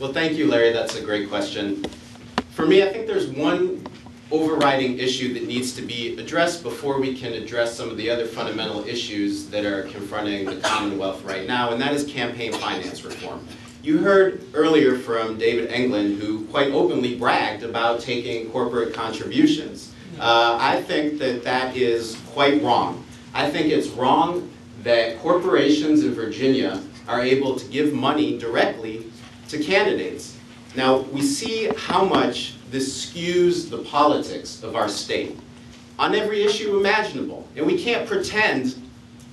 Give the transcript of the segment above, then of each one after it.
Well, thank you, Larry. That's a great question. For me, I think there's one overriding issue that needs to be addressed before we can address some of the other fundamental issues that are confronting the Commonwealth right now, and that is campaign finance reform. You heard earlier from David England, who quite openly bragged about taking corporate contributions. I think that that is quite wrong. I think it's wrong that corporations in Virginia are able to give money directly to candidates. Now, we see how much this skews the politics of our state on every issue imaginable. And we can't pretend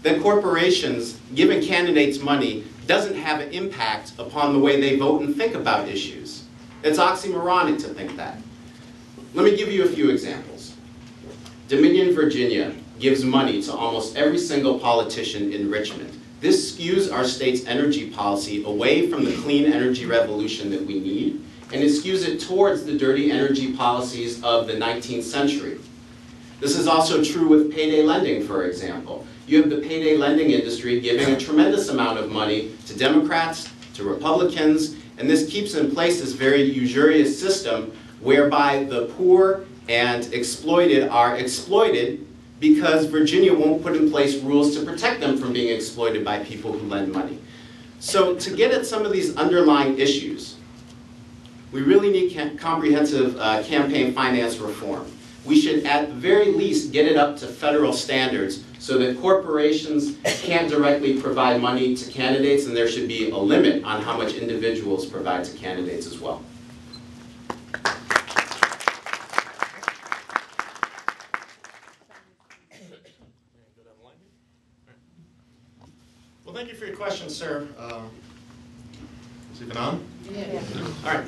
that corporations giving candidates money doesn't have an impact upon the way they vote and think about issues. It's oxymoronic to think that. Let me give you a few examples. Dominion, Virginia gives money to almost every single politician in Richmond. This skews our state's energy policy away from the clean energy revolution that we need, and it skews it towards the dirty energy policies of the 19th century. This is also true with payday lending, for example. You have the payday lending industry giving a tremendous amount of money to Democrats, to Republicans, and this keeps in place this very usurious system whereby the poor and exploited are exploited because Virginia won't put in place rules to protect them from being exploited by people who lend money. So to get at some of these underlying issues, we really need comprehensive campaign finance reform. We should at the very least get it up to federal standards so that corporations can't directly provide money to candidates, and there should be a limit on how much individuals provide to candidates as well. Well, thank you for your question, sir. Is it even on? Yeah. All right.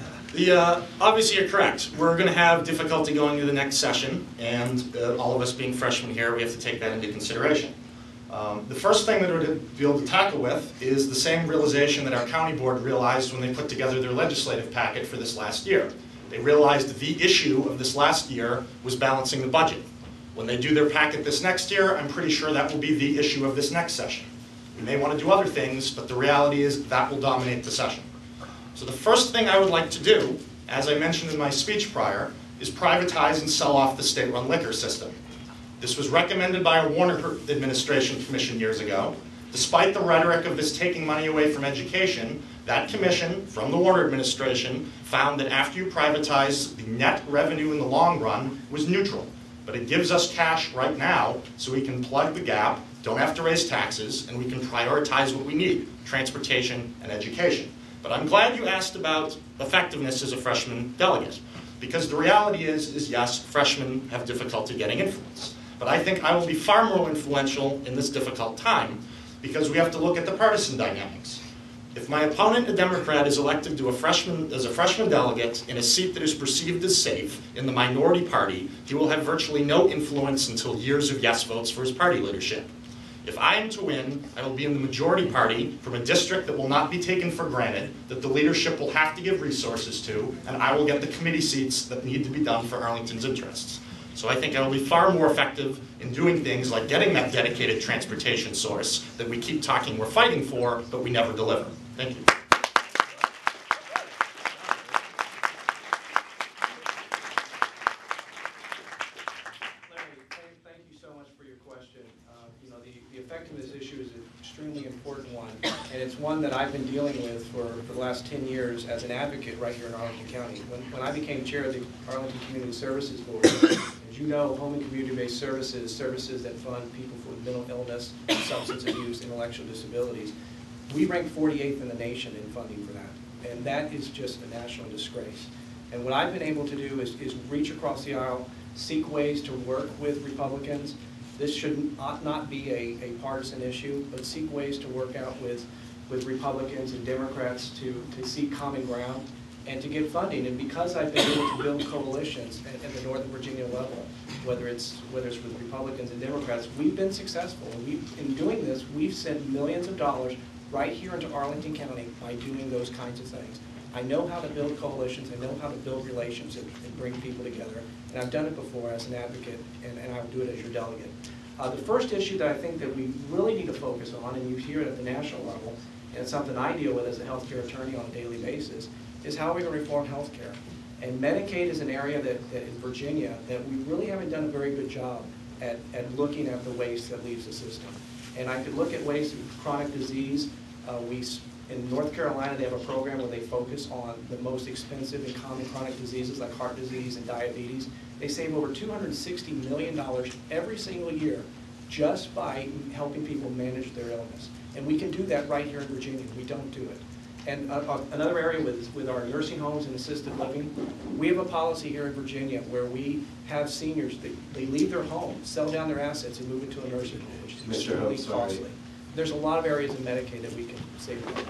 Obviously, you're correct. We're going to have difficulty going to the next session, and all of us being freshmen here, we have to take that into consideration. The first thing that we're going to be able to tackle with is the same realization that our county board realized when they put together their legislative packet for this last year. They realized the issue of this last year was balancing the budget. When they do their packet this next year, I'm pretty sure that will be the issue of this next session. We may want to do other things, but the reality is that will dominate the session. So the first thing I would like to do, as I mentioned in my speech prior, is privatize and sell off the state-run liquor system. This was recommended by a Warner administration commission years ago. Despite the rhetoric of this taking money away from education, that commission from the Warner administration found that after you privatize, the net revenue in the long run was neutral. But it gives us cash right now so we can plug the gap, don't have to raise taxes, and we can prioritize what we need, transportation and education. But I'm glad you asked about effectiveness as a freshman delegate, because the reality is yes, freshmen have difficulty getting influence. But I think I will be far more influential in this difficult time because we have to look at the partisan dynamics. If my opponent, a Democrat, is elected to as a freshman delegate in a seat that is perceived as safe in the minority party, he will have virtually no influence until years of yes votes for his party leadership. If I am to win, I will be in the majority party from a district that will not be taken for granted, that the leadership will have to give resources to, and I will get the committee seats that need to be done for Arlington's interests. So I think I will be far more effective in doing things like getting that dedicated transportation source that we keep talking we're fighting for, but we never deliver. Thank you. Effectiveness issue is an extremely important one, and it's one that I've been dealing with for the last 10 years as an advocate right here in Arlington County. When I became chair of the Arlington Community Services Board, as you know, home and community-based services that fund people with mental illness, substance abuse, intellectual disabilities, we rank 48th in the nation in funding for that, and that is just a national disgrace. And what I've been able to do is reach across the aisle, seek ways to work with Republicans. This ought not be a partisan issue, but seek ways to work out with Republicans and Democrats to seek common ground and to get funding. And because I've been able to build coalitions at the Northern Virginia level, whether it's with Republicans and Democrats, we've been successful. And in doing this, we've sent millions of dollars right here into Arlington County by doing those kinds of things. I know how to build coalitions, I know how to build relationships and bring people together, and I've done it before as an advocate, and I will do it as your delegate. The first issue that I think that we really need to focus on, and you hear it at the national level, and it's something I deal with as a healthcare attorney on a daily basis, is how are we going to reform healthcare? And Medicaid is an area that in Virginia that we really haven't done a very good job at looking at the waste that leaves the system. And I could look at waste of chronic disease. In North Carolina, they have a program where they focus on the most expensive and common chronic diseases like heart disease and diabetes. They save over $260 million every single year just by helping people manage their illness. And we can do that right here in Virginia. We don't do it. And another area with our nursing homes and assisted living, we have a policy here in Virginia where we have seniors, they leave their home, sell down their assets, and move into a nursing home, which is extremely costly. There's a lot of areas in Medicaid that we can save money.